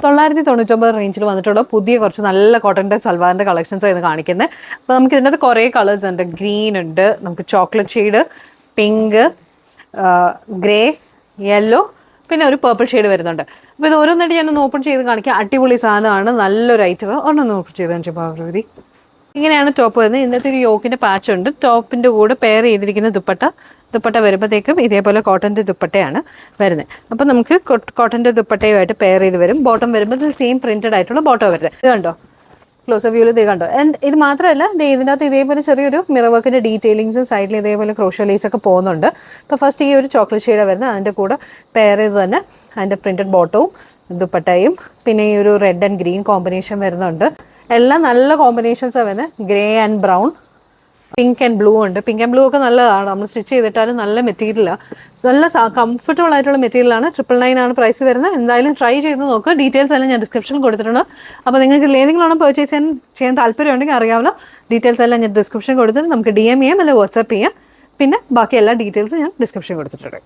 999 റേഞ്ചിൽ വന്നിട്ടുള്ള പുതിയ കുറച്ച് നല്ല കോട്ടൻ്റെ സൽവാറിൻ്റെ കളക്ഷൻസ് ആയിരുന്നു കാണിക്കുന്നത്. അപ്പോൾ നമുക്ക് ഇതിനകത്ത് കുറേ കളേഴ്സ് ഉണ്ട്. ഗ്രീൻ ഉണ്ട്, നമുക്ക് chocolate shade, pink, grey, yellow, പിന്നെ ഒരു പേർപ്പിൾ ഷെയ്ഡ് വരുന്നുണ്ട്. അപ്പോൾ ഇത് ഓരോന്നായിട്ട് ഞാനൊന്ന് ഓപ്പൺ ചെയ്ത് കാണിക്കാം. അടിപൊളി സാധനമാണ്, നല്ലൊരു ഐറ്റം. ഒരെണ്ണം ഓപ്പൺ ചെയ്ത് കാണിച്ചു പാർവതി. ഇങ്ങനെയാണ് ടോപ്പ് വരുന്നത്. ഇന്നത്തെ ഒരു യോക്കിൻ്റെ പാച്ച് ഉണ്ട്. ടോപ്പിൻ്റെ കൂടെ പെയർ ചെയ്തിരിക്കുന്ന ദുപ്പട്ട വരുമ്പോഴത്തേക്കും ഇതേപോലെ കോട്ടൻ്റെ ദുപ്പട്ടയാണ് വരുന്നത്. അപ്പോൾ നമുക്ക് കോട്ടൻ്റെ ദുപ്പട്ടയുമായിട്ട് പെയർ ചെയ്ത് വരും. ബോട്ടം വരുമ്പോൾ സെയിം പ്രിൻറ്റഡ് ആയിട്ടുള്ള ബോട്ടം വരുന്നത്. ഇത് കണ്ടോ, ക്ലോസ് വ്യൂവിൽ ഇത് കണ്ടോ. ആൻഡ് ഇത് മാത്രമല്ല, ഇതിൻ്റെ അകത്ത് ഇതേപോലെ ചെറിയൊരു മിറർ വർക്കിൻ്റെ ഡീറ്റെയിലിങ്സ് സൈഡിൽ ഇതേപോലെ ക്രോഷ്യോ ലേസ് ഒക്കെ പോകുന്നുണ്ട്. അപ്പോൾ ഫസ്റ്റ് ഈ ഒരു ചോക്ലേറ്റ് ഷെയ്ഡ് വരുന്നത്, അതിൻ്റെ കൂടെ പെയർ ചെയ്ത് തന്നെ അതിൻ്റെ പ്രിൻറ്റഡ് ബോട്ടവും ദുപ്പട്ടയും, പിന്നെ ഈ ഒരു റെഡ് ആൻഡ് ഗ്രീൻ കോമ്പിനേഷൻ വരുന്നുണ്ട്. എല്ലാം നല്ല കോമ്പിനേഷൻസാണ് വരുന്നത്. Grey and brown, pink and blue ഉണ്ട്. പിങ്ക് ആൻഡ് ബ്ലൂ ഒക്കെ നല്ലതാണ്, നമ്മൾ സ്റ്റിച്ച് ചെയ്തിട്ടാലും നല്ല മെറ്റീരിയലാണ്, നല്ല കംഫർട്ടബിൾ ആയിട്ടുള്ള മെറ്റീരിയലാണ്. 999 ആണ് പ്രൈസ് വരുന്നത്. എന്തായാലും ട്രൈ ചെയ്ത് നോക്കുക. ഡീറ്റെയിൽസ് എല്ലാം ഞാൻ ഡിസ്ക്രിപ്ഷനിൽ കൊടുത്തിട്ടുണ്ട്. അപ്പോൾ നിങ്ങൾക്ക് ഏതെങ്കിലും പർച്ചേസ് ചെയ്യാൻ താല്പര്യമുണ്ടെങ്കിൽ അറിയാമല്ലോ. ഡീറ്റെയിൽസ് എല്ലാം ഞാൻ ഡിസ്ക്രിപ്ഷൻ കൊടുത്തിട്ട് നമുക്ക് DM ചെയ്യാം, അല്ലെങ്കിൽ വാട്സാപ്പ് ചെയ്യാം. പിന്നെ ബാക്കി എല്ലാ ഡീറ്റെയിൽസും ഞാൻ ഡിസ്ക്രിപ്ഷൻ കൊടുത്തിട്ടുണ്ട്.